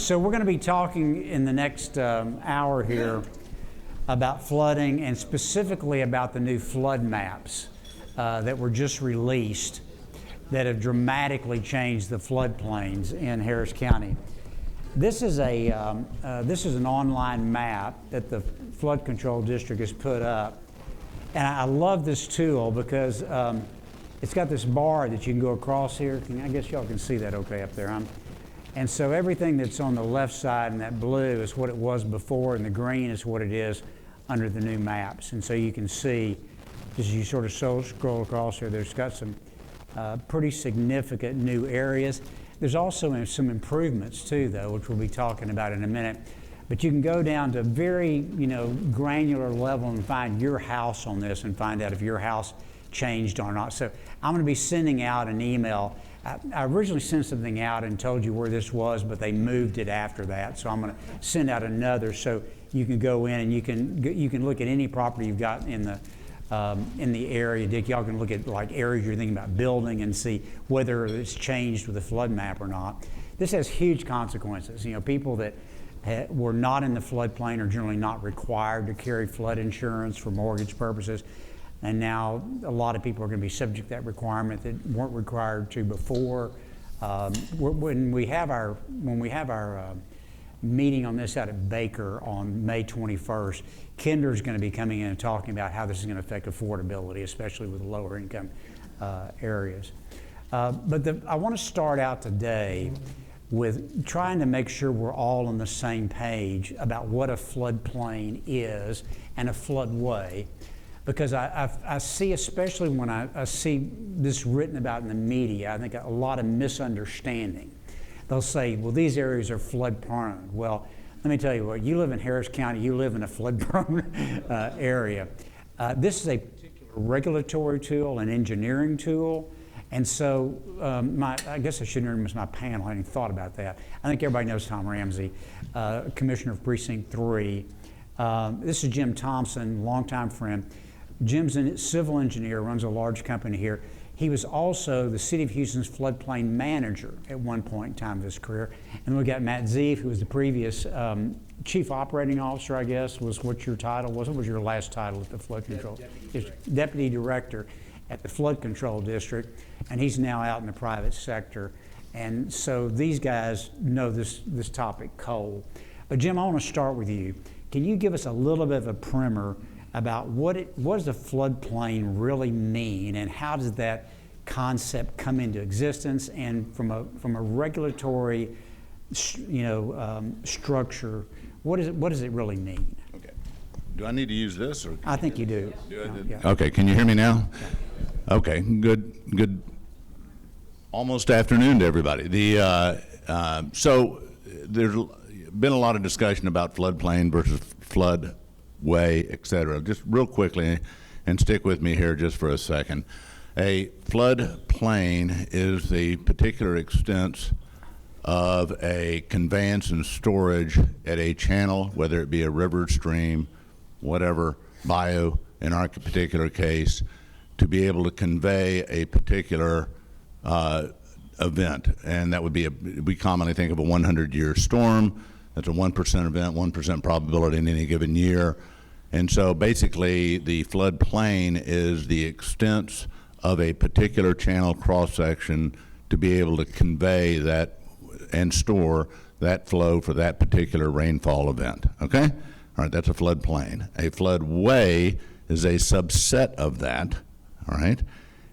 So we're going to be talking in the next hour here about flooding, and specifically about the new flood maps that were just released that have dramatically changed the floodplains in Harris County. This is an online map that the Flood Control District has put up, and I love this tool because it's got this bar that you can go across here. I guess y'all can see that okay up there. And so everything that's on the left side and that blue is what it was before, and the green is what it is under the new maps. And so you can see, as you sort of scroll across here, there's got some pretty significant new areas. There's also some improvements too, though, which we'll be talking about in a minute. But you can go down to very, granular level and find your house on this and find out if your house changed or not. So I'm going to be sending out an email. I originally sent something out and told you where this was, but they moved it after that. So I'm going to send out another so you can go in and you can look at any property you've got in the area. Dick, y'all can look at like areas you're thinking about building and see whether it's changed with the flood map or not. This has huge consequences. People that were not in the floodplain are generally not required to carry flood insurance for mortgage purposes. And now a lot of people are going to be subject to that requirement that weren't required to before. When we have our meeting on this out at Baker on May 21st, Kinder's going to be coming in and talking about how this is going to affect affordability, especially with lower income areas. But I want to start out today with trying to make sure we're all on the same page about what a floodplain is and a floodway. Because I see, especially when I see this written about in the media, I think a lot of misunderstanding. They'll say, well, these areas are flood prone. Well, let me tell you what, you live in Harris County, you live in a flood prone area. This is a particular regulatory tool, an engineering tool. And so I guess I shouldn't introduce my panel. I hadn't thought about that. I think everybody knows Tom Ramsey, Commissioner of Precinct 3. This is Jim Thompson, longtime friend. Jim's a civil engineer, runs a large company here. He was also the City of Houston's floodplain manager at one point in time of his career. And we got Matt Zeef, who was the previous chief operating officer, I guess, was what your title was. What was your last title at the flood control? Deputy director at the Flood Control District, and he's now out in the private sector. And so these guys know this topic cold. But Jim, I want to start with you. Can you give us a little bit of a primer about what does the floodplain really mean, and how does that concept come into existence, and from a regulatory structure, what does it really mean? Okay. Do I need to use this, or? I think you do. Yeah. Okay. Can you hear me now? Yeah. Okay. Good. Almost afternoon to everybody. So there's been a lot of discussion about floodplain versus floodway, et cetera. Just real quickly, and stick with me here just for a second. A floodplain is the particular extent of a conveyance and storage at a channel, whether it be a river, stream, whatever, bayou, in our particular case, to be able to convey a particular event. And that would be, we commonly think of a 100-year storm. That's a 1% event, 1% probability in any given year. And so basically the floodplain is the extent of a particular channel cross-section to be able to convey that and store that flow for that particular rainfall event, okay? All right, that's a floodplain. A floodway is a subset of that, all right?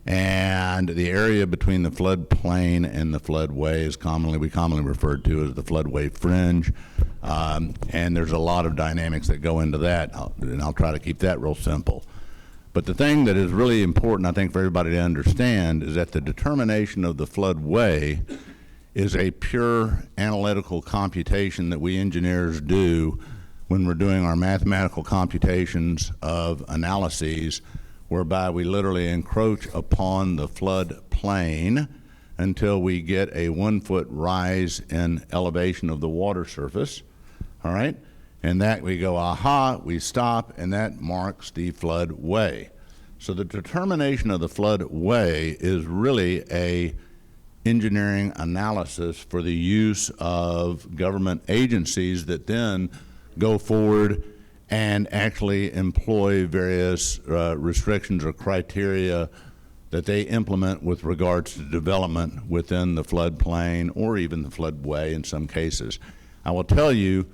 And the area between the floodplain and the floodway is we commonly referred to as the floodway fringe. And there's a lot of dynamics that go into that, and I'll try to keep that real simple. But the thing that is really important, I think, for everybody to understand is that the determination of the floodway is a pure analytical computation that we engineers do when we're doing our mathematical computations of analyses, whereby we literally encroach upon the floodplain until we get a 1-foot rise in elevation of the water surface, all right? And that we go, aha, we stop, and that marks the floodway. So the determination of the floodway is really a engineering analysis for the use of government agencies that then go forward and actually employ various restrictions or criteria that they implement with regards to development within the floodplain or even the floodway in some cases. I will tell you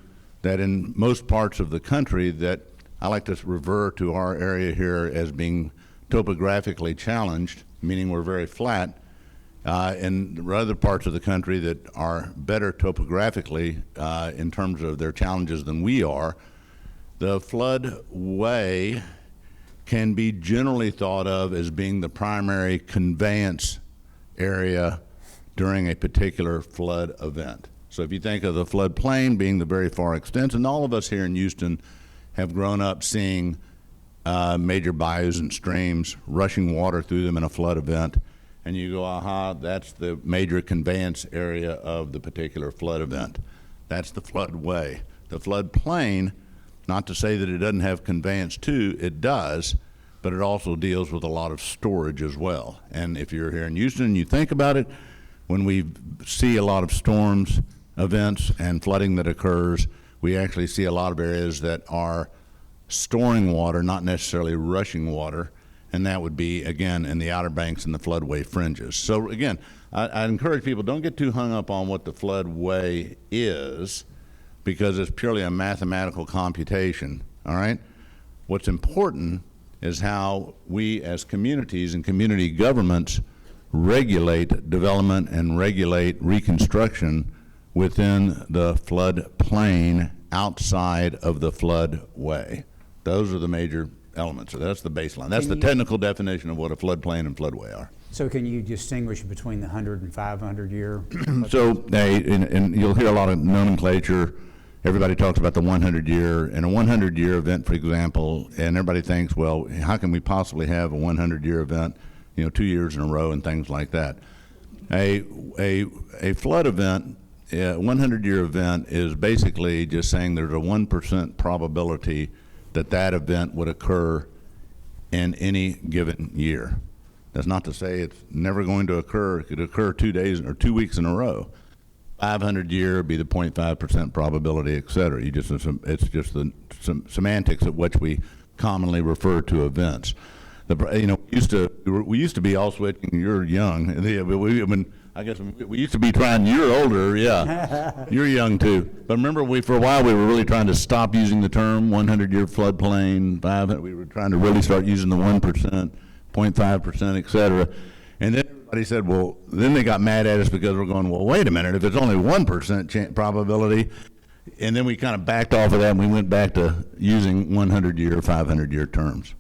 that in most parts of the country that I like to refer to our area here as being topographically challenged, meaning we're very flat, in other parts of the country that are better topographically in terms of their challenges than we are, the floodway can be generally thought of as being the primary conveyance area during a particular flood event. So if you think of the floodplain being the very far extent, and all of us here in Houston have grown up seeing major bayous and streams rushing water through them in a flood event, and you go, aha, that's the major conveyance area of the particular flood event. That's the floodway. The floodplain, not to say that it doesn't have conveyance too, it does, but it also deals with a lot of storage as well. And if you're here in Houston and you think about it, when we see a lot of storms, events, and flooding that occurs, we actually see a lot of areas that are storing water, not necessarily rushing water, and that would be, again, in the Outer Banks and the floodway fringes. So again, I encourage people, don't get too hung up on what the floodway is, because it's purely a mathematical computation, all right? What's important is how we as communities and community governments regulate development and regulate reconstruction within the floodplain outside of the floodway. Those are the major elements. So that's the baseline. That's the technical definition of what a floodplain and floodway are. So can you distinguish between the 100 and 500 year? So, and you'll hear a lot of nomenclature. Everybody talks about the 100-year, and a 100-year event, for example, and everybody thinks, well, how can we possibly have a 100-year event, 2 years in a row and things like that? A flood event, a 100-year event is basically just saying there's a 1% probability that that event would occur in any given year. That's not to say it's never going to occur. It could occur 2 days or 2 weeks in a row. 500-year would be the 0.5% probability, et cetera. It's just the semantics of which we commonly refer to events. We used to be all switching. You're young. I guess we used to be trying. You're older, yeah. You're young too. But remember, for a while we were really trying to stop using the term 100-year floodplain. We were trying to really start using the 1%, 0.5%, et cetera. And then everybody said, well, then they got mad at us because we're going, well, wait a minute, if it's only 1% probability, and then we kind of backed off of that and we went back to using 100-year, 500-year terms.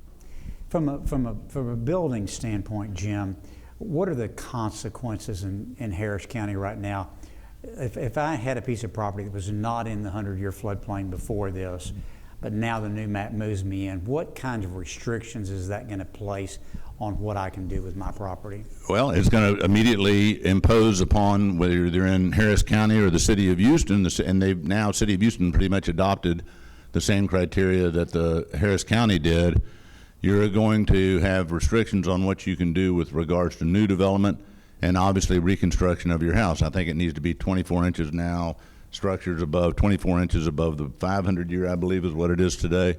From a building standpoint, Jim, what are the consequences in Harris County right now? If I had a piece of property that was not in the 100-year floodplain before this, but now the new map moves me in, what kinds of restrictions is that going to place on what I can do with my property? Well, it's going to immediately impose upon, whether they're in Harris County or the city of Houston, and city of Houston pretty much adopted the same criteria that the Harris County did. You're going to have restrictions on what you can do with regards to new development and obviously reconstruction of your house. I think it needs to be 24 inches now, structures above 24 inches above the 500-year, I believe is what it is today.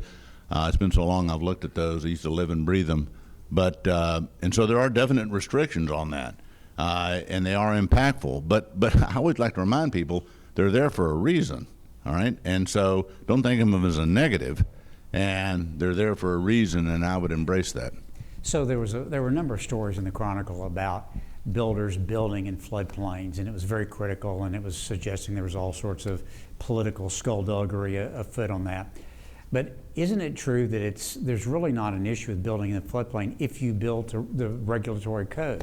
It's been so long I've looked at those. I used to live and breathe them. But and so there are definite restrictions on that, and they are impactful. But I always like to remind people they're there for a reason, all right? And so don't think of them as a negative, and they're there for a reason, and I would embrace that. So there were a number of stories in the Chronicle about builders building in floodplains, and it was very critical, and it was suggesting there was all sorts of political skullduggery afoot on that. But isn't it true that there's really not an issue with building in a floodplain if you build to the regulatory code?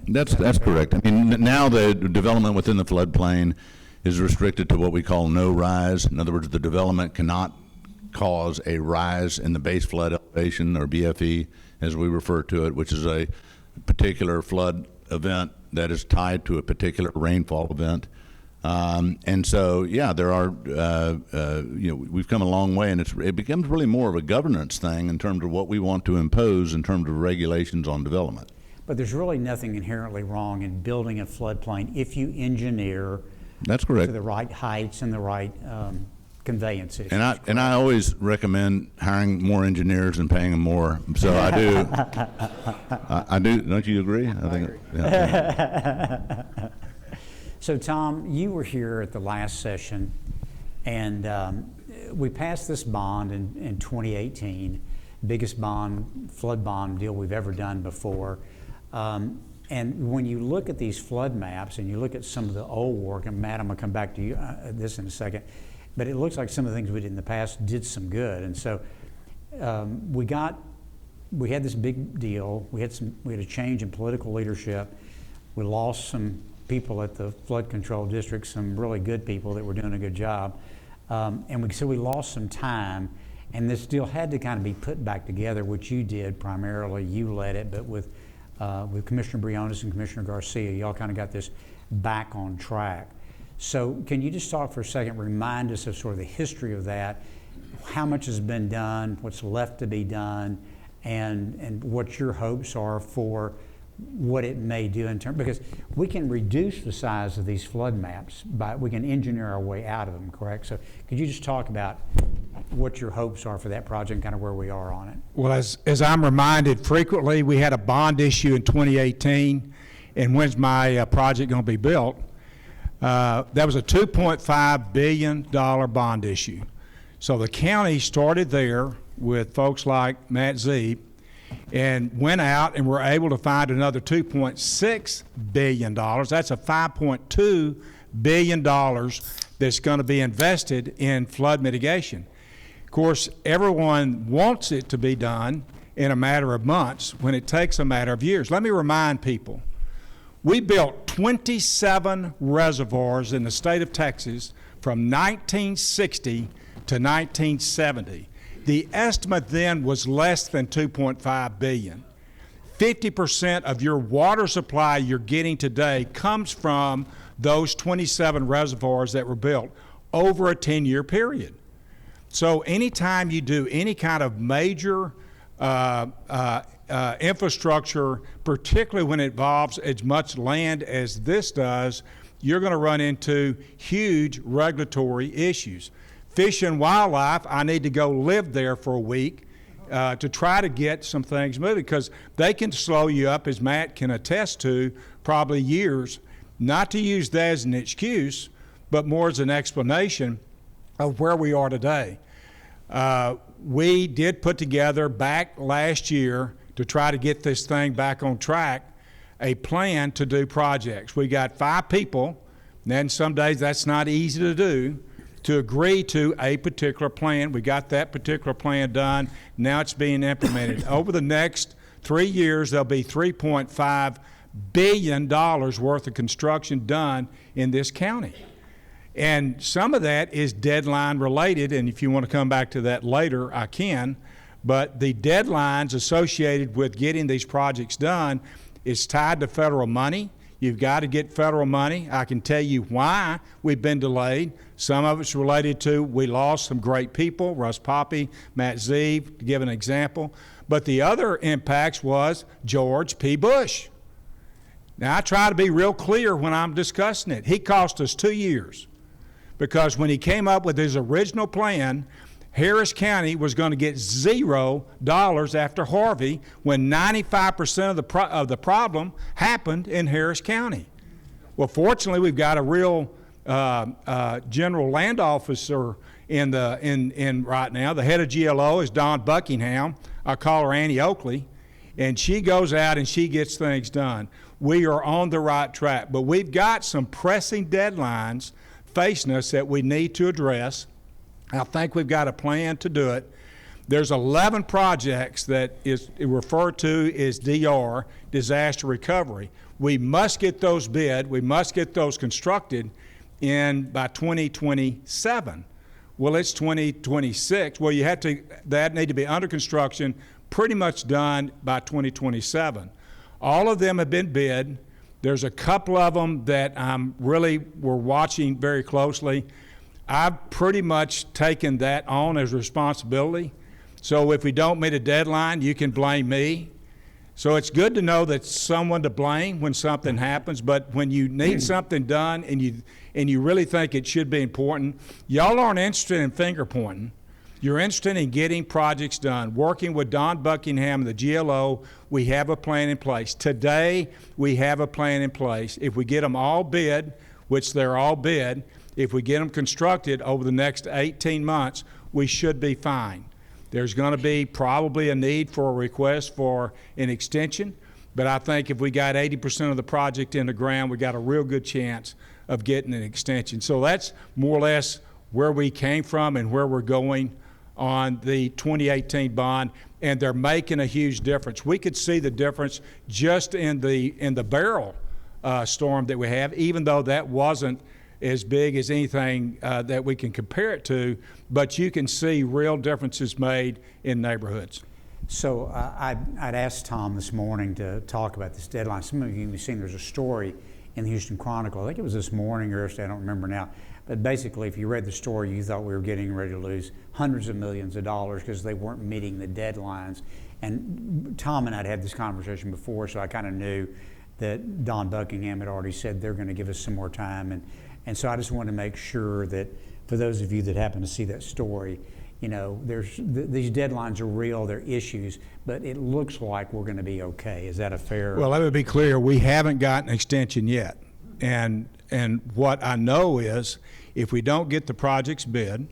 That's correct. I mean, now the development within the floodplain is restricted to what we call no rise. In other words, the development cannot cause a rise in the base flood elevation, or BFE, as we refer to it, which is a particular flood event that is tied to a particular rainfall event. And so, yeah, there are, we've come a long way, and it becomes really more of a governance thing in terms of what we want to impose in terms of regulations on development. but there's really nothing inherently wrong in building a floodplain if you engineer That's to correct. the right heights and the right conveyance issues. And I always recommend hiring more engineers and paying them more. So I do. I do. Don't you agree? I think. agree. Yeah. So Tom, you were here at the last session, and we passed this bond in 2018, biggest flood bond deal we've ever done before. And when you look at these flood maps and you look at some of the old work, and Matt, I'm going to come back to you this in a second, but it looks like some of the things we did in the past did some good. And so we had this big deal. We had a change in political leadership. We lost some people at the flood control district, some really good people that were doing a good job. And so we lost some time, and this deal had to kind of be put back together, which you did primarily. You led it, but with Commissioner Briones and Commissioner Garcia, y'all kind of got this back on track. So can you just talk for a second, remind us of sort of the history of that, how much has been done, what's left to be done, and what your hopes are for what it may do in terms, because we can reduce the size of these flood maps we can engineer our way out of them, correct? So could you just talk about what your hopes are for that project and kind of where we are on it? Well, as I'm reminded frequently, we had a bond issue in 2018, and when's my project going to be built? That was a $2.5 billion bond issue. So the county started there with folks like Matt Zeeb and went out and were able to find another $2.6 billion. That's a $5.2 billion that's going to be invested in flood mitigation. Of course, everyone wants it to be done in a matter of months when it takes a matter of years. Let me remind people, we built 27 reservoirs in the state of Texas from 1960 to 1970. The estimate then was less than $2.5 billion. 50% of your water supply you're getting today comes from those 27 reservoirs that were built over a 10-year period. So anytime you do any kind of major infrastructure, particularly when it involves as much land as this does, you're going to run into huge regulatory issues. Fish and wildlife, I need to go live there for a week to try to get some things moving, because they can slow you up, as Matt can attest to, probably years, not to use that as an excuse, but more as an explanation of where we are today. We did put together back last year to try to get this thing back on track, a plan to do projects. We got 5 people, and then some days that's not easy to do, to agree to a particular plan. We got that particular plan done. Now it's being implemented. Over the next 3 years, there'll be $3.5 billion worth of construction done in this county. And some of that is deadline related, and if you want to come back to that later, I can. But the deadlines associated with getting these projects done is tied to federal money. You've got to get federal money. I can tell you why we've been delayed. Some of it's related to we lost some great people, Russ Poppy, Matt Zeeb, to give an example. But the other impacts was George P. Bush. Now, I try to be real clear when I'm discussing it. He cost us 2 years, because when he came up with his original plan, Harris County was going to get $0 after Harvey, when 95% of the problem happened in Harris County. Well, fortunately, we've got a real general land officer in right now. The head of GLO is Dawn Buckingham. I call her Annie Oakley, and she goes out and she gets things done. We are on the right track, but we've got some pressing deadlines facing us that we need to address. I think we've got a plan to do it. There's 11 projects that is referred to as DR, disaster recovery. We must get those bid, we must get those constructed by 2027. Well, it's 2026. Well, that need to be under construction, pretty much done by 2027. All of them have been bid. There's a couple of them that we're watching very closely. I've pretty much taken that on as responsibility. So if we don't meet a deadline, you can blame me. So it's good to know that someone to blame when something happens, but when you need something done and you really think it should be important, y'all aren't interested in finger pointing. You're interested in getting projects done. Working with Don Buckingham and the GLO, we have a plan in place. Today, we have a plan in place. If we get them all bid, which they're all bid, if we get them constructed over the next 18 months, we should be fine. There's going to be probably a need for a request for an extension, but I think if we got 80% of the project in the ground, we got a real good chance of getting an extension. So that's more or less where we came from and where we're going on the 2018 bond, and they're making a huge difference. We could see the difference just in the barrel storm that we have, even though that wasn't as big as anything that we can compare it to, but you can see real differences made in neighborhoods. So I'd asked Tom this morning to talk about this deadline. Some of you have seen there's a story in the Houston Chronicle. I think it was this morning or yesterday, I don't remember now. But basically, if you read the story, you thought we were getting ready to lose hundreds of millions of dollars because they weren't meeting the deadlines. And Tom and I'd had this conversation before, so I kind of knew that Don Buckingham had already said they're going to give us some more time. And so I just wanted to make sure that for those of you that happen to see that story, you know, these deadlines are real, they're issues, but it looks like we're going to be okay. Is that a fair? Well, let me be clear, we haven't gotten an extension yet. And what I know is if we don't get the projects bid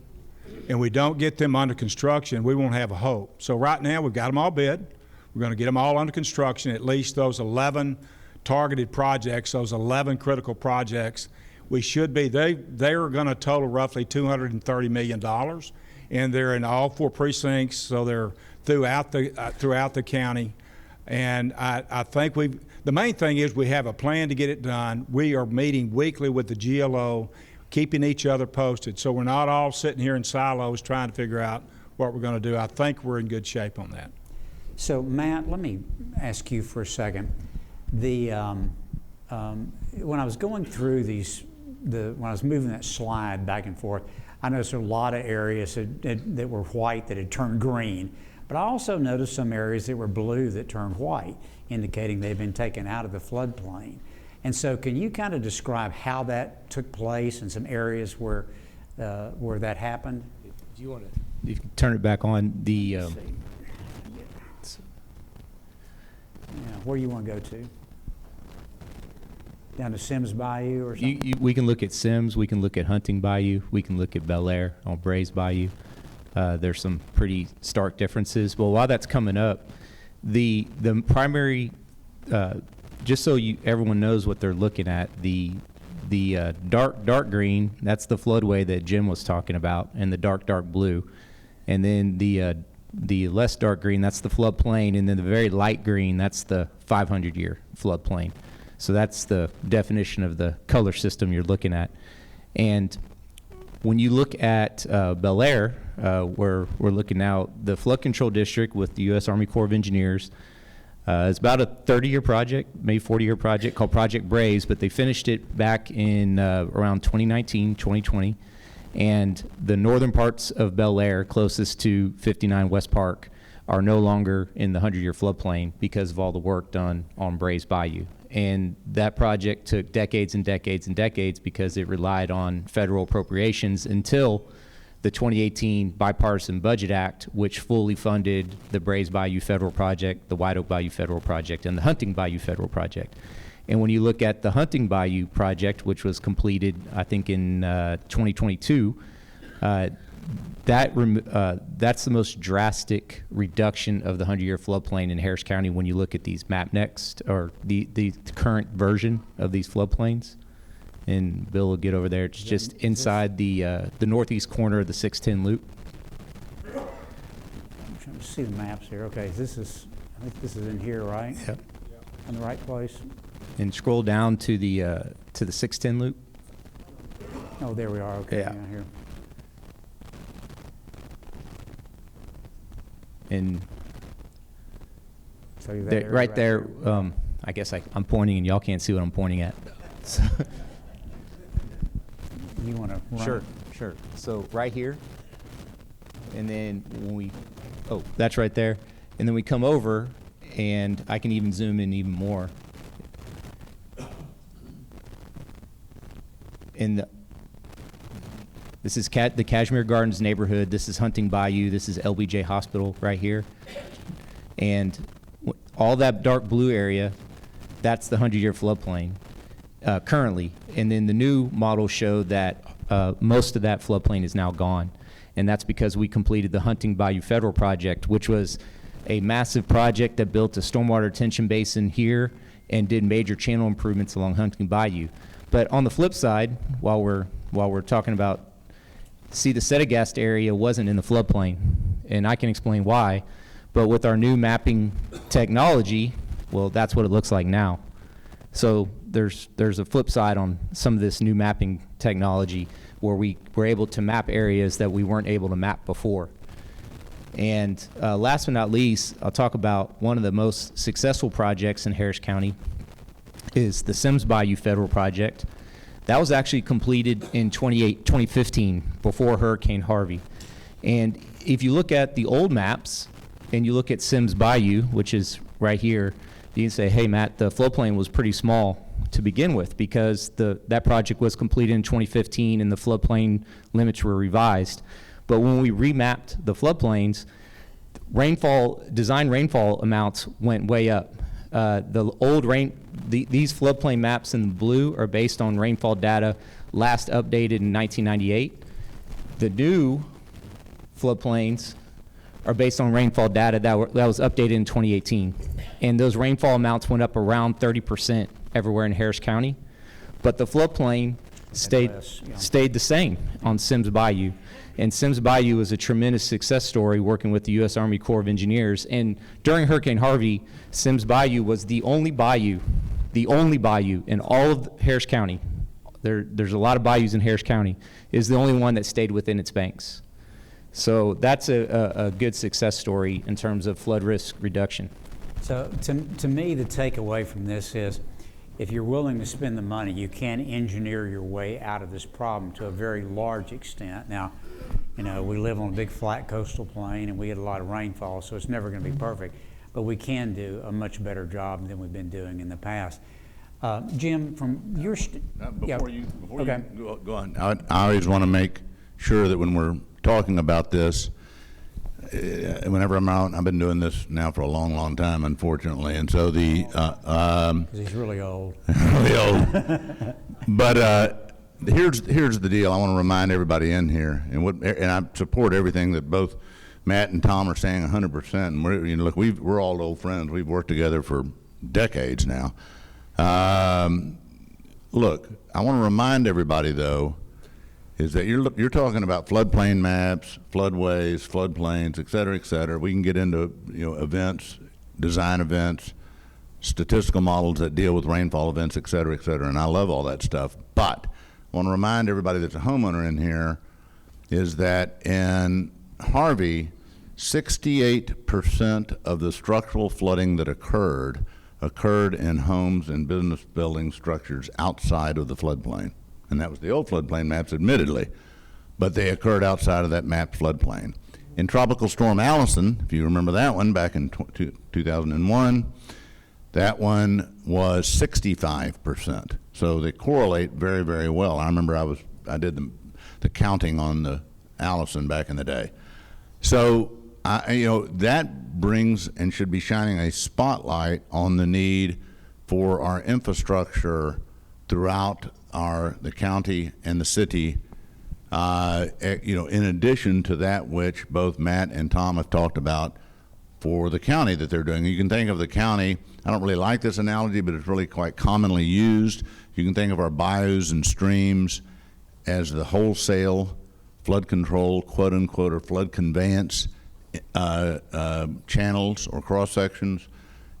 and we don't get them under construction, we won't have a hope. So right now we've got them all bid. We're going to get them all under construction, at least those 11 targeted projects, those 11 critical projects. We should be, they are going to total roughly $230 million, and they're in all 4 precincts, so they're throughout the county. And I think the main thing is we have a plan to get it done. We are meeting weekly with the GLO, keeping each other posted. So we're not all sitting here in silos trying to figure out what we're going to do. I think we're in good shape on that. So Matt, let me ask you for a second. When I was going through when I was moving that slide back and forth, I noticed a lot of areas that were white that had turned green. But I also noticed some areas that were blue that turned white, indicating they've been taken out of the floodplain. And so can you kind of describe how that took place and some areas where that happened? Do you want to you can turn it back on? Yeah, where you want to go to? Down to Sims Bayou or something? we can look at Sims, we can look at Hunting Bayou, we can look at Bel Air on Brays Bayou. There's some pretty stark differences. Well, while that's coming up, the primary, just so everyone knows what they're looking at, the dark green, that's the floodway that Jim was talking about, and the dark blue, and then the less dark green, that's the floodplain, and then the very light green, that's the 500-year floodplain. So that's the definition of the color system you're looking at. And when you look at Bel Air, where we're looking now, the flood control district with the U.S. Army Corps of Engineers, it's about a 30-year project, maybe 40-year project called Project Brays, but they finished it back in around 2019, 2020. And the northern parts of Bel Air, closest to 59 West Park, are no longer in the 100-year floodplain because of all the work done on Brays Bayou. And that project took decades and decades and decades because it relied on federal appropriations until the 2018 Bipartisan Budget Act, which fully funded the Brays Bayou Federal Project, the White Oak Bayou Federal Project, and the Hunting Bayou Federal Project. And when you look at the Hunting Bayou Project, which was completed, I think, in 2022, that's the most drastic reduction of the 100-year floodplain in Harris County when you look at these map next, or the current version of these floodplains. And Bill will get over there. It's just inside the northeast corner of the 610 loop. I'm trying to see the maps here. Okay, I think this is in here, right? Yep. In the right place? And scroll down to the 610 loop. Oh, there we are. Okay, Yeah. here. And So that there, area right there, I guess I'm pointing and y'all can't see what I'm pointing at. So You want to run? Sure. So right here, and then when that's right there, and then we come over, and I can even zoom in even more. This is the Kashmir Gardens neighborhood. This is Hunting Bayou. This is LBJ Hospital right here. And all that dark blue area, that's the 100-year floodplain currently. And then the new model showed that most of that floodplain is now gone. And that's because we completed the Hunting Bayou Federal Project, which was a massive project that built a stormwater retention basin here and did major channel improvements along Hunting Bayou. But on the flip side, while we're talking about, see, the Setagast area wasn't in the floodplain, and I can explain why. But with our new mapping technology, well, that's what it looks like now. So there's a flip side on some of this new mapping technology where we were able to map areas that we weren't able to map before. And last but not least, I'll talk about one of the most successful projects in Harris County is the Sims Bayou Federal Project. That was actually completed in 2015, before Hurricane Harvey. And if you look at the old maps and you look at Sims Bayou, which is right here, you can say, hey, Matt, the floodplain was pretty small to begin with because that project was completed in 2015 and the floodplain limits were revised. But when we remapped the floodplains, design rainfall amounts went way up. These floodplain maps in blue are based on rainfall data last updated in 1998. The new floodplains are based on rainfall data that was updated in 2018. And those rainfall amounts went up around 30% everywhere in Harris County. But the floodplain stayed the same on Sims Bayou. And Sims Bayou is a tremendous success story working with the U.S. Army Corps of Engineers. And during Hurricane Harvey, Sims Bayou was the only bayou in all of Harris County. There's a lot of bayous in Harris County, is the only one that stayed within its banks. So that's a good success story in terms of flood risk reduction. So to me, the takeaway from this is, if you're willing to spend the money, you can engineer your way out of this problem to a very large extent. Now, we live on a big flat coastal plain and we get a lot of rainfall, so it's never going to be perfect. But we can do a much better job than we've been doing in the past. Jim, from your before you go on, I always want to make sure that when we're talking about this, whenever I'm out, I've been doing this now for a long, long time, unfortunately, and so because he's really old. Really old. But here's the deal. I want to remind everybody in here, and I support everything that both Matt and Tom are saying 100%. And look, we're all old friends. We've worked together for decades now. Look, I want to remind everybody though, is that you're talking about floodplain maps, floodways, floodplains, et cetera, We can get into events, design events, statistical models that deal with rainfall events, et cetera, and I love all that stuff. But I want to remind everybody that's a homeowner in here is that in Harvey, 68% of the structural flooding that occurred in homes and business building structures outside of the floodplain. And that was the old floodplain maps, admittedly, but they occurred outside of that mapped floodplain. In Tropical Storm Allison, if you remember that one back in 2001, that one was 65%. So they correlate very, very well. I remember I did the counting on the Allison back in the day. So that brings and should be shining a spotlight on the need for our infrastructure throughout the county and the city, in addition to that which both Matt and Tom have talked about for the county that they're doing. You can think of the county, I don't really like this analogy, but it's really quite commonly used. You can think of our bayous and streams as the wholesale flood control, quote unquote, or flood conveyance channels or cross sections.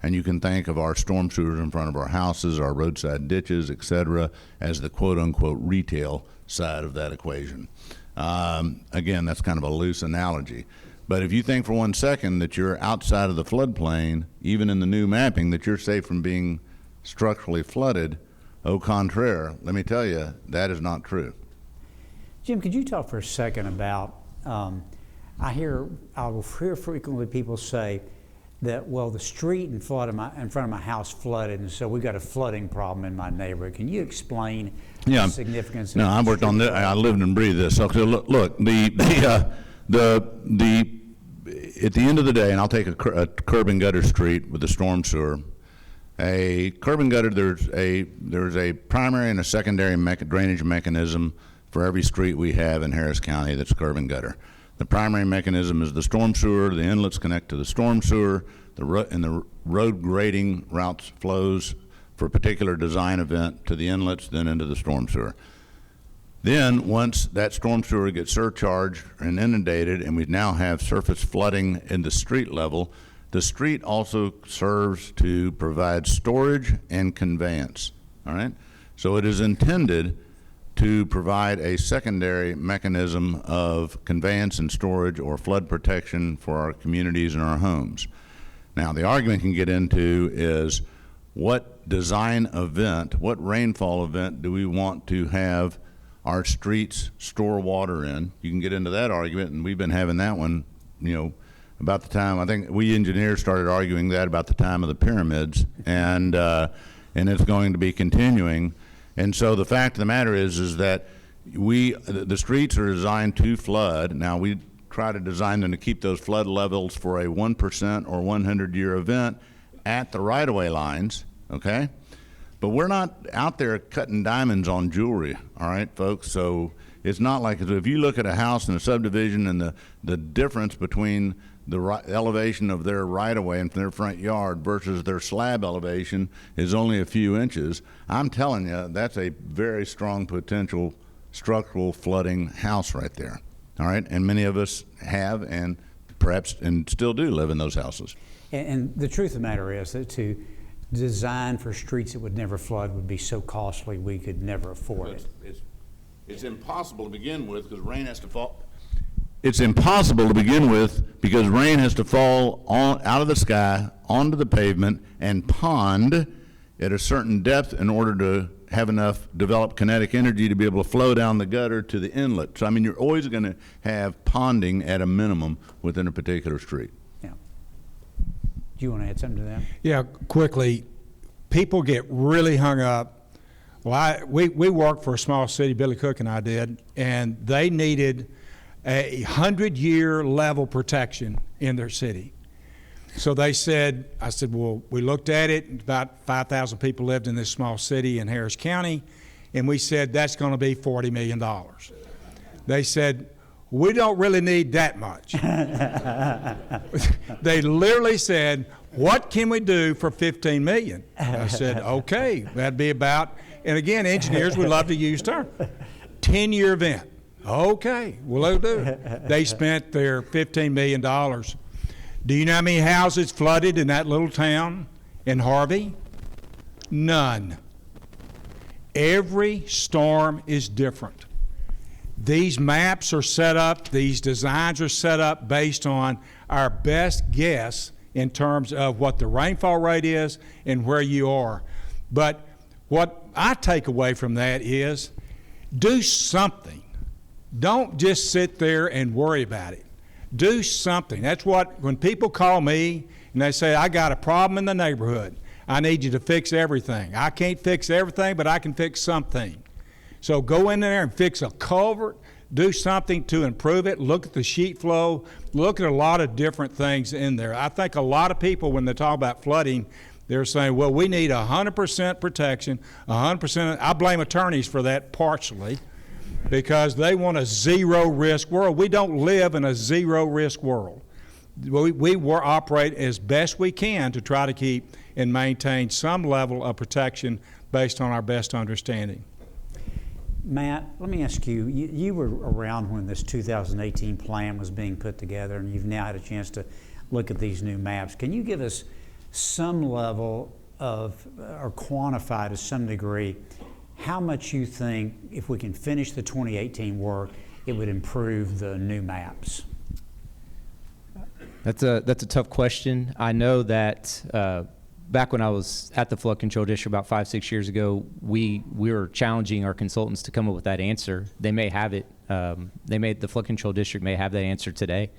And you can think of our storm sewers in front of our houses, our roadside ditches, et cetera, as the quote-unquote retail side of that equation. Again, that's kind of a loose analogy. But if you think for 1 second that you're outside of the floodplain, even in the new mapping, that you're safe from being structurally flooded, au contraire, let me tell you, that is not true. Jim, could you talk for a second about, I will hear frequently people say, that, well, the street in front of my house flooded, and so we got a flooding problem in my neighborhood. Can you explain the significance of No, I worked on this. I lived and breathed this. So look, at the end of the day, and I'll take a curb and gutter street with a storm sewer. A curb and gutter, there's a primary and a secondary drainage mechanism for every street we have in Harris County that's curb and gutter. The primary mechanism is the storm sewer. The inlets connect to the storm sewer. And the road grading routes flows for a particular design event to the inlets, then into the storm sewer. Then, once that storm sewer gets surcharged and inundated, and we now have surface flooding in the street level, the street also serves to provide storage and conveyance. All right? So it is intended to provide a secondary mechanism of conveyance and storage or flood protection for our communities and our homes. Now, the argument can get into is what design event, what rainfall event do we want to have our streets store water in? You can get into that argument, and we've been having that one, about the time, I think we engineers started arguing that about the time of the pyramids, and it's going to be continuing. And so the fact of the matter is that the streets are designed to flood. Now, we try to design them to keep those flood levels for a 1% or 100-year event at the right-of-way lines, okay? But we're not out there cutting diamonds on jewelry, all right, folks? So it's not like, if you look at a house in a subdivision and the difference between the elevation of their right-of-way and their front yard versus their slab elevation is only a few inches, I'm telling you, that's a very strong potential structural flooding house right there, all right? And many of us have and perhaps and still do live in those houses. And the truth of the matter is that to design for streets that would never flood would be so costly we could never afford it. It's impossible to begin with because rain has to fall. It's impossible to begin with because rain has to fall out of the sky onto the pavement and pond at a certain depth in order to have enough developed kinetic energy to be able to flow down the gutter to the inlet. So, I mean, you're always going to have ponding at a minimum within a particular street. Yeah. Do you want to add something to that? Yeah, quickly. People get really hung up. Well, we worked for a small city, Billy Cook and I did, and they needed a 100-year level protection in their city. So I said, well, we looked at it, about 5,000 people lived in this small city in Harris County, and we said, that's going to be $40 million. They said, we don't really need that much. They literally said, what can we do for $15 million? I said, okay, that'd be about, and again, engineers would love to use term, 10-year event. Okay, well, they'll do it. They spent their $15 million. Do you know how many houses flooded in that little town in Harvey? None. Every storm is different. These maps are set up, these designs are set up based on our best guess in terms of what the rainfall rate is and where you are. But what I take away from that is do something. Don't just sit there and worry about it. Do something. That's what, when people call me and they say, I got a problem in the neighborhood, I need you to fix everything. I can't fix everything, but I can fix something. So go in there and fix a culvert, do something to improve it, look at the sheet flow, look at a lot of different things in there. I think a lot of people, when they talk about flooding, they're saying, well, we need 100% protection, 100%. I blame attorneys for that partially, because they want a zero-risk world. We don't live in a zero-risk world. We operate as best we can to try to keep and maintain some level of protection based on our best understanding. Matt, let me ask you, you were around when this 2018 plan was being put together, and you've now had a chance to look at these new maps. Can you give us some level of, or quantify to some degree, how much you think, if we can finish the 2018 work, it would improve the new maps? That's a tough question. I know that back when I was at the flood control district about 5-6 years ago, we were challenging our consultants to come up with that answer. They may have it. The flood control district may have that answer today,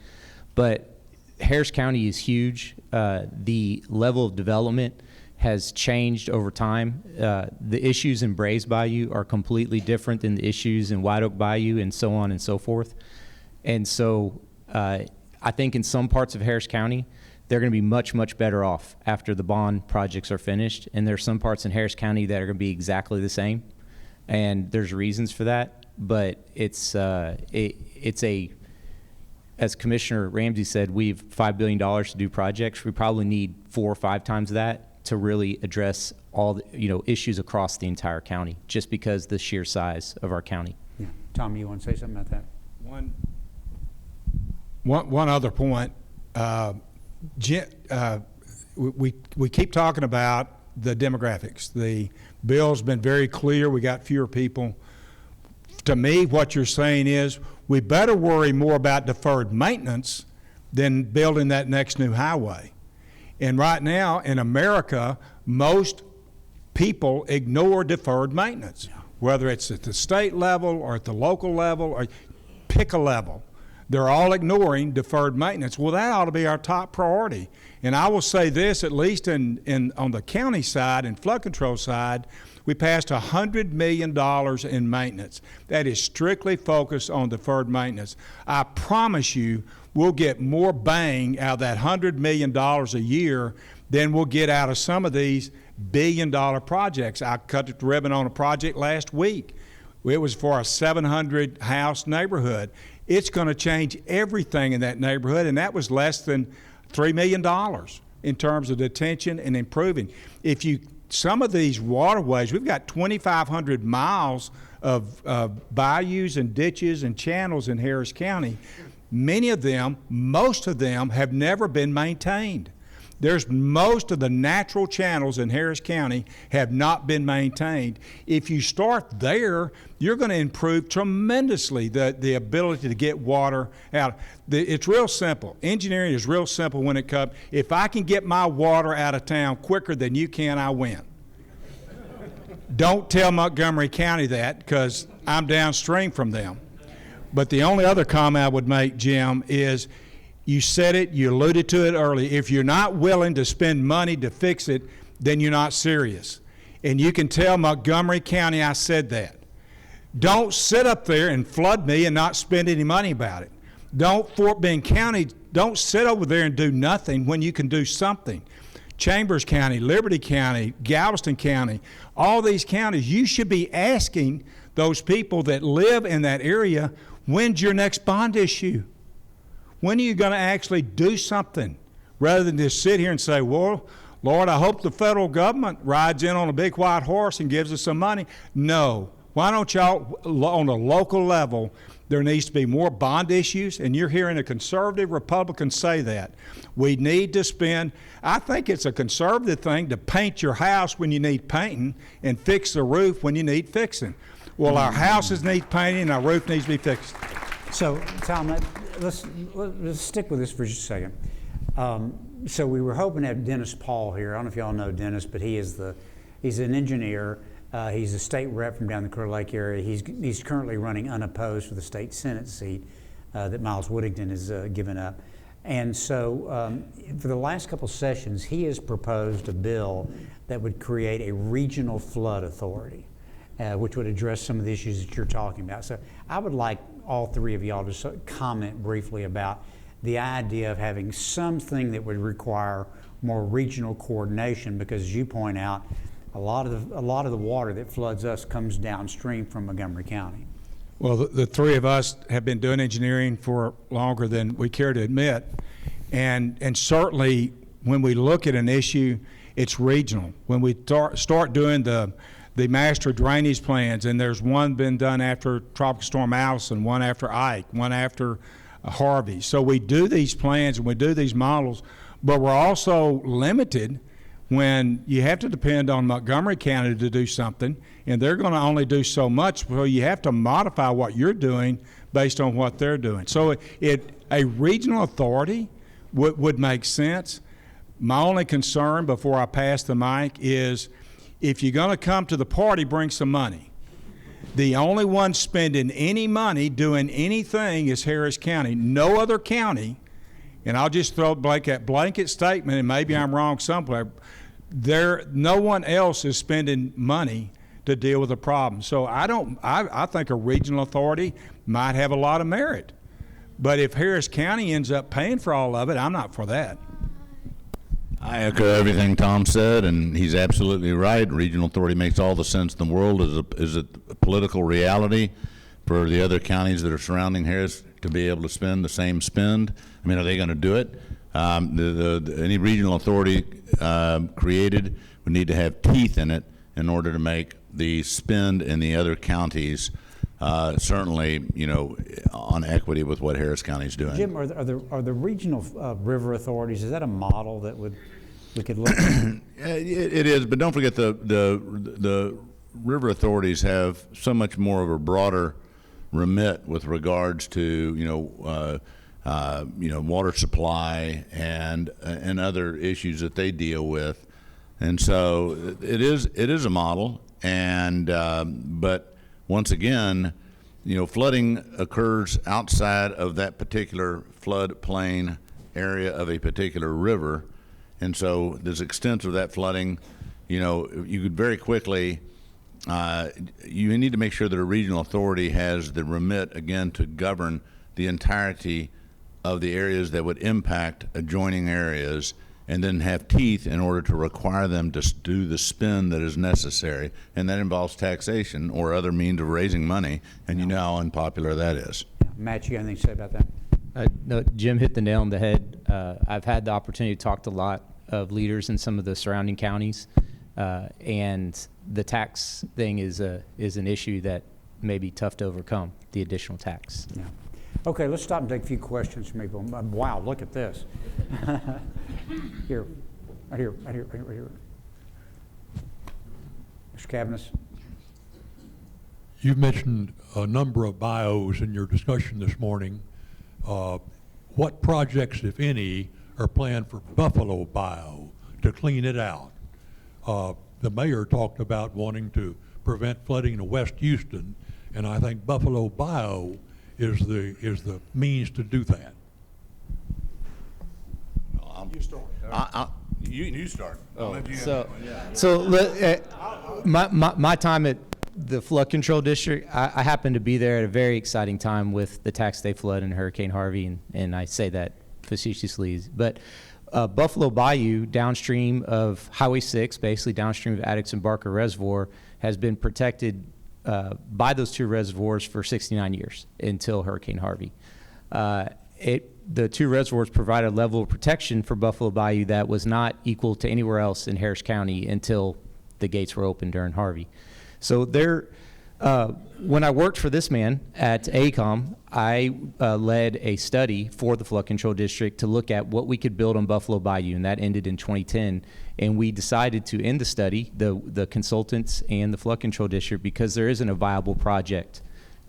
but Harris County is huge. The level of development has changed over time. The issues in Brays Bayou are completely different than the issues in White Oak Bayou, and so on and so forth. And so I think in some parts of Harris County, they're going to be much, much better off after the bond projects are finished. And there's some parts in Harris County that are going to be exactly the same. And there's reasons for that. But it's as Commissioner Ramsey said, we've $5 billion to do projects. We probably need 4 or 5 times that to really address all the issues across the entire county, just because the sheer size of our county. Yeah. Tom, you want to say something about that? One other point. We keep talking about the demographics. The bill's been very clear. We got fewer people. To me, what you're saying is we better worry more about deferred maintenance than building that next new highway. And right now in America, most people ignore deferred maintenance, whether it's at the state level or at the local level, or pick a level. They're all ignoring deferred maintenance. Well, that ought to be our top priority. And I will say this, at least on the county side and flood control side, we passed $100 million in maintenance. That is strictly focused on deferred maintenance. I promise you we'll get more bang out of that $100 million a year than we'll get out of some of these billion-dollar projects. I cut the ribbon on a project last week. It was for a 700-house neighborhood. It's going to change everything in that neighborhood, and that was less than $3 million in terms of detention and improving. Some of these waterways, we've got 2,500 miles of bayous and ditches and channels in Harris County. Most of them have never been maintained. Most of the natural channels in Harris County have not been maintained. If you start there, you're going to improve tremendously the ability to get water out. It's real simple. Engineering is real simple when it comes. If I can get my water out of town quicker than you can, I win. Don't tell Montgomery County that, because I'm downstream from them. But the only other comment I would make, Jim, is you said it, you alluded to it early. If you're not willing to spend money to fix it, then you're not serious. And you can tell Montgomery County I said that. Don't sit up there and flood me and not spend any money about it. Fort Bend County, don't sit over there and do nothing when you can do something. Chambers County, Liberty County, Galveston County, all these counties, you should be asking those people that live in that area, when's your next bond issue? When are you going to actually do something, rather than just sit here and say, well, Lord, I hope the federal government rides in on a big white horse and gives us some money? No. Why don't y'all, on a local level, there needs to be more bond issues, and you're hearing a conservative Republican say that. We need to spend, I think it's a conservative thing to paint your house when you need painting and fix the roof when you need fixing. Well, our houses need painting and our roof needs to be fixed. So, Tom, let's stick with this for just a second. So we were hoping to have Dennis Paul here. I don't know if y'all know Dennis, but he's an engineer. He's a state rep from down the Clear Lake area. He's currently running unopposed for the state Senate seat that Miles Whittington has given up. And so for the last couple sessions, he has proposed a bill that would create a regional flood authority, which would address some of the issues that you're talking about. So I would like all three of y'all to comment briefly about the idea of having something that would require more regional coordination, because as you point out, a lot of the water that floods us comes downstream from Montgomery County. Well, the three of us have been doing engineering for longer than we care to admit, and certainly when we look at an issue, it's regional. When we start doing the master drainage plans, and there's one been done after Tropical Storm Allison, one after Ike, one after Harvey. So we do these plans and we do these models, but we're also limited when you have to depend on Montgomery County to do something, and they're going to only do so much, so you have to modify what you're doing based on what they're doing. So a regional authority would make sense. My only concern before I pass the mic is, if you're going to come to the party, bring some money. The only one spending any money doing anything is Harris County. No other county and I'll just throw blanket statement, and maybe I'm wrong somewhere, no one else is spending money to deal with the problem. So I think a regional authority might have a lot of merit. But if Harris County ends up paying for all of it, I'm not for that. I echo everything Tom said, and he's absolutely right. Regional authority makes all the sense in the world. Is it a political reality for the other counties that are surrounding Harris to be able to spend the same spend? I mean, are they going to do it? Any regional authority created would need to have teeth in it in order to make the spend in the other counties certainly, on equity with what Harris County is doing. Jim, are the regional river authorities, is that a model that we could look at? It is, but don't forget the river authorities have so much more of a broader remit with regards to water supply and other issues that they deal with, and so it is a model. And but once again, flooding occurs outside of that particular floodplain area of a particular river, and so there's extent of that flooding. You could very quickly. You need to make sure that a regional authority has the remit again to govern the entirety of the areas that would impact adjoining areas, and then have teeth in order to require them to do the spend that is necessary, and that involves taxation or other means of raising money, and you know how unpopular that is. Yeah. Matt, you got anything to say about that? No, Jim hit the nail on the head. I've had the opportunity to talk to a lot of leaders in some of the surrounding counties, and the tax thing is an issue that may be tough to overcome, the additional tax. Yeah. Okay, let's stop and take a few questions from people. Wow, look at this. Here. Mr. Cavanis. You've mentioned a number of bios in your discussion this morning. What projects, if any, are planned for Buffalo Bio to clean it out? The mayor talked about wanting to prevent flooding in West Houston, and I think Buffalo Bio is the means to do that. You start. You start. My time at the flood control district, I happened to be there at a very exciting time with the Tax Day flood and Hurricane Harvey, and I say that facetiously. But Buffalo Bayou, downstream of Highway 6, basically downstream of Addicks and Barker Reservoir, has been protected by those two reservoirs for 69 years until Hurricane Harvey. The two reservoirs provide a level of protection for Buffalo Bayou that was not equal to anywhere else in Harris County until the gates were opened during Harvey. So when I worked for this man at AECOM, I led a study for the flood control district to look at what we could build on Buffalo Bayou, and that ended in 2010. And we decided to end the study, the consultants and the flood control district, because there isn't a viable project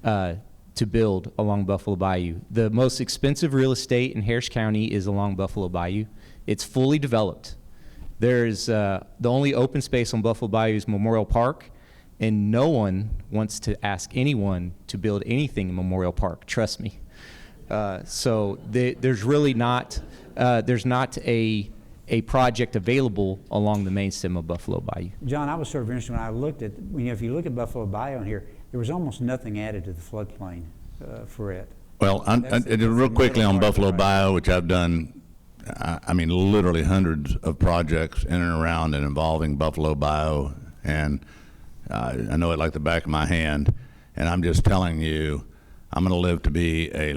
to build along Buffalo Bayou. The most expensive real estate in Harris County is along Buffalo Bayou. It's fully developed. There's the only open space on Buffalo Bayou is Memorial Park, and no one wants to ask anyone to build anything in Memorial Park, trust me. So there's really not a project available along the main stem of Buffalo Bayou. John, I was sort of interested when I looked at, if you look at Buffalo Bayou in here, there was almost nothing added to the floodplain for it. Well, real quickly on Buffalo Bayou, which I've done, I mean, literally hundreds of projects in and around and involving Buffalo Bayou, and I know it like the back of my hand, and I'm just telling you, I'm going to live to be I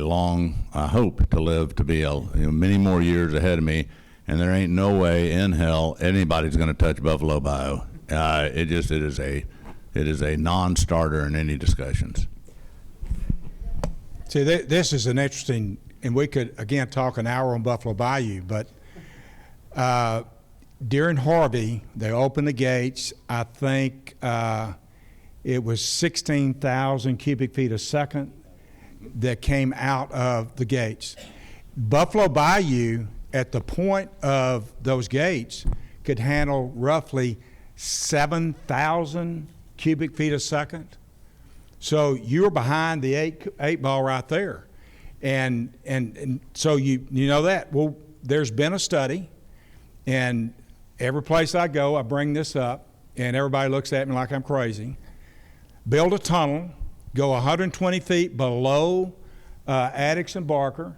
hope to live to be many more years ahead of me, and there ain't no way in hell anybody's going to touch Buffalo Bayou. It is a non-starter in any discussions. See, this is an interesting, and we could, again, talk an hour on Buffalo Bayou, but during Harvey, they opened the gates. I think it was 16,000 cubic feet a second that came out of the gates. Buffalo Bayou, at the point of those gates, could handle roughly 7,000 cubic feet a second. So you're behind the eight ball right there. And so you know that. Well, there's been a study, and every place I go, I bring this up, and everybody looks at me like I'm crazy. Build a tunnel, go 120 feet below Addicks and Barker,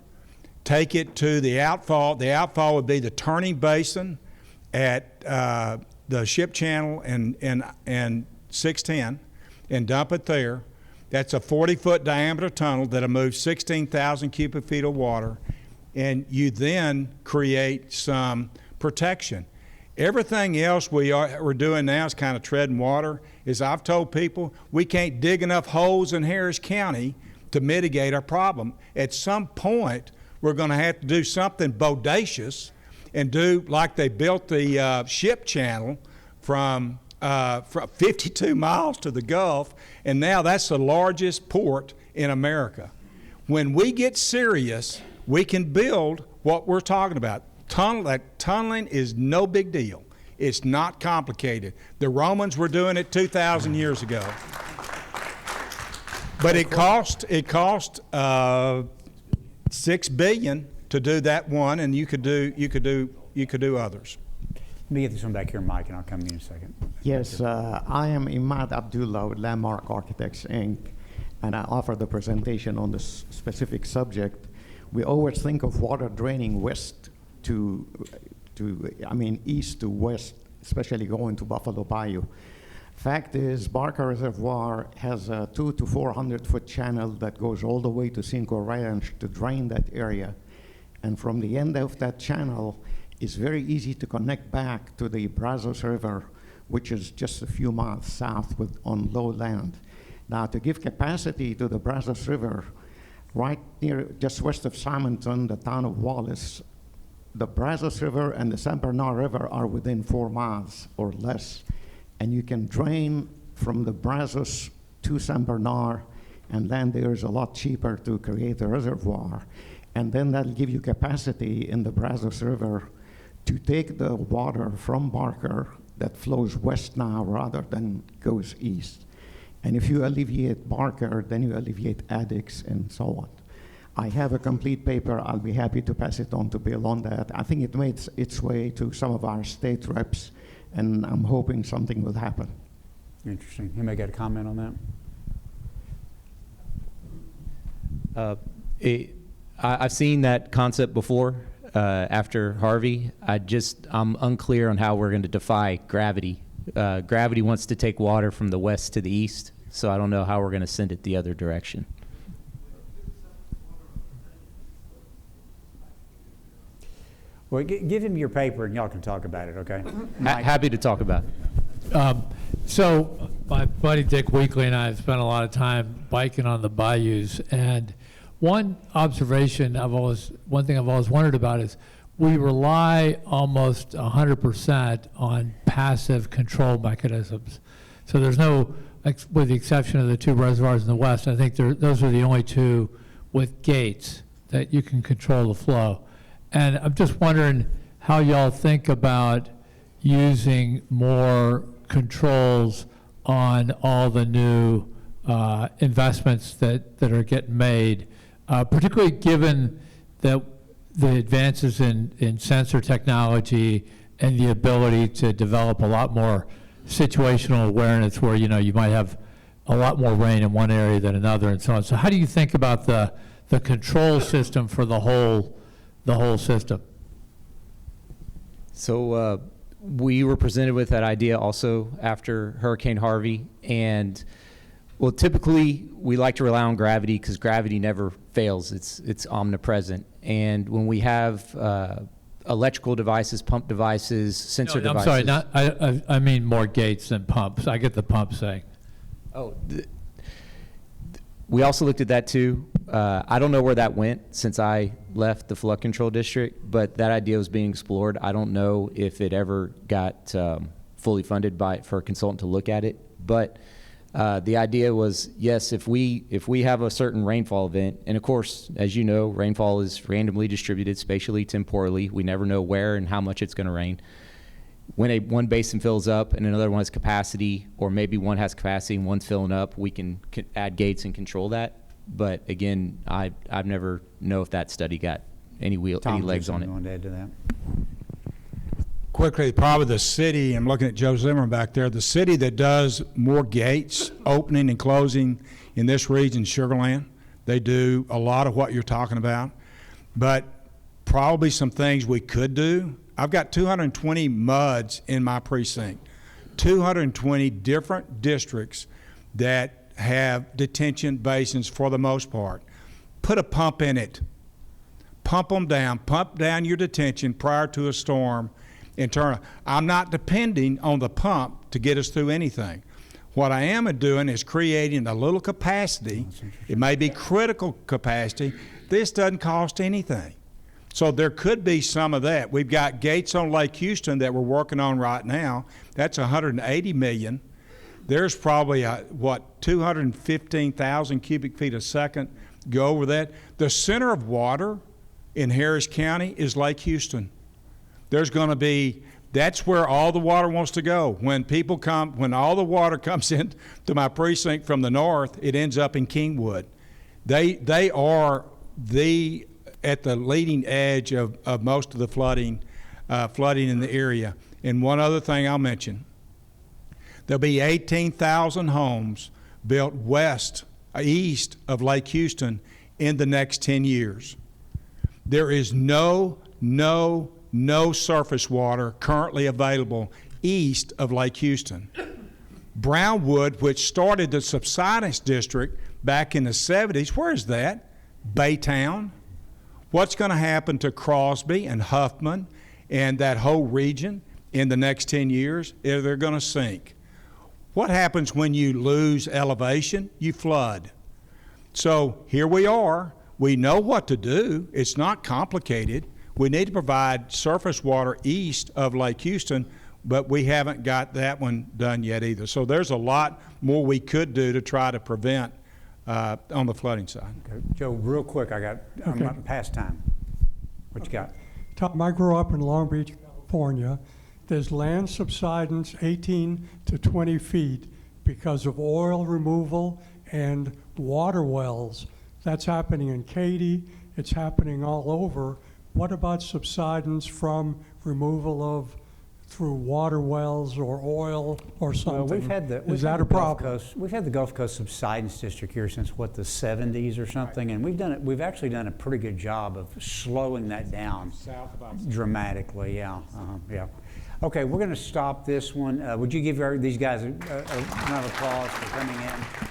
take it to the outfall. The outfall would be the turning basin at the ship channel and 610, and dump it there. That's a 40-foot diameter tunnel that'll move 16,000 cubic feet of water, and you then create some protection. Everything else we're doing now is kind of treading water. As I've told people, we can't dig enough holes in Harris County to mitigate our problem. At some point, we're going to have to do something bodacious and do like they built the ship channel from 52 miles to the Gulf, and now that's the largest port in America. When we get serious, we can build what we're talking about. Tunneling is no big deal. It's not complicated. The Romans were doing it 2,000 years ago. But it cost $6 billion to do that one, and you could do others. Let me get this one back here, Mike, and I'll come to you in a second. Yes, I am Imad Abdullah with Landmark Architects, Inc., and I offer the presentation on this specific subject. We always think of water draining west east to west, especially going to Buffalo Bayou. Fact is, Barker Reservoir has a 200 to 400 foot channel that goes all the way to Cinco Ranch to drain that area. And from the end of that channel, it's very easy to connect back to the Brazos River, which is just a few miles south on low land. Now, to give capacity to the Brazos River, right near, just west of Simonton, the town of Wallace, the Brazos River and the San Bernard River are within 4 miles or less. And you can drain from the Brazos to San Bernard, and land there is a lot cheaper to create a reservoir. And then that'll give you capacity in the Brazos River to take the water from Barker that flows west now rather than goes east. And if you alleviate Barker, then you alleviate Addicks and so on. I have a complete paper. I'll be happy to pass it on to Bill on that. I think it made its way to some of our state reps, and I'm hoping something will happen. Interesting. Anybody got a comment on that? I've seen that concept before after Harvey. I'm unclear on how we're going to defy gravity. Gravity wants to take water from the west to the east, so I don't know how we're going to send it the other direction. Well, give him your paper and y'all can talk about it, okay? Mike? Happy to talk about it. So my buddy Dick Weekly and I have spent a lot of time biking on the bayous, and one thing I've always wondered about is we rely almost 100% on passive control mechanisms. So there's no, with the exception of the 2 reservoirs in the west, I think those are the only 2 with gates that you can control the flow. And I'm just wondering how y'all think about using more controls on all the new investments that are getting made, particularly given that the advances in sensor technology and the ability to develop a lot more situational awareness where, you might have a lot more rain in one area than another and so on. So how do you think about the control system for the whole system? So we were presented with that idea also after Hurricane Harvey, and well, typically we like to rely on gravity because gravity never fails. It's omnipresent. And when we have electrical devices, pump devices, sensor devices. I'm sorry, I mean more gates than pumps. I get the pump saying. Oh, we also looked at that too. I don't know where that went since I left the flood control district, but that idea was being explored. I don't know if it ever got fully funded for a consultant to look at it, but the idea was, yes, if we have a certain rainfall event, and of course, as you know, rainfall is randomly distributed spatially, temporally. We never know where and how much it's going to rain. When one basin fills up and another one has capacity, or maybe one has capacity and one's filling up, we can add gates and control that. But again, I've never know if that study got any legs on it. You want to add to that? Quickly, probably the city, I'm looking at Joe Zimmerman back there, the city that does more gates opening and closing in this region, Sugar Land. They do a lot of what you're talking about. But probably some things we could do. I've got 220 MUDs in my precinct, 220 different districts that have detention basins for the most part. Put a pump in it. Pump them down. Pump down your detention prior to a storm. I'm not depending on the pump to get us through anything. What I am doing is creating a little capacity. It may be critical capacity. This doesn't cost anything. So there could be some of that. We've got gates on Lake Houston that we're working on right now. That's $180 million. There's probably, 215,000 cubic feet a second go over that. The center of water in Harris County is Lake Houston. There's going to be, that's where all the water wants to go. When all the water comes in to my precinct from the north, it ends up in Kingwood. They are at the leading edge of most of the flooding in the area. And one other thing I'll mention, there'll be 18,000 homes built east of Lake Houston in the next 10 years. There is no surface water currently available east of Lake Houston. Brownwood, which started the subsidence district back in the 70s, where is that? Baytown. What's going to happen to Crosby and Huffman and that whole region in the next 10 years? They're going to sink. What happens when you lose elevation? You flood. So here we are. We know what to do. It's not complicated. We need to provide surface water east of Lake Houston, but we haven't got that one done yet either. So there's a lot more we could do to try to prevent on the flooding side. Okay. Joe, real quick, I'm past time. What you got? Tom, I grew up in Long Beach, California. There's land subsidence 18 to 20 feet because of oil removal and water wells. That's happening in Katy. It's happening all over. What about subsidence from removal through water wells or oil or something? Well, we've had the Gulf Coast Subsidence District here since the 70s or something, and we've actually done a pretty good job of slowing that down dramatically. Yeah. Okay, we're going to stop this one. Would you give these guys a round of applause for coming in?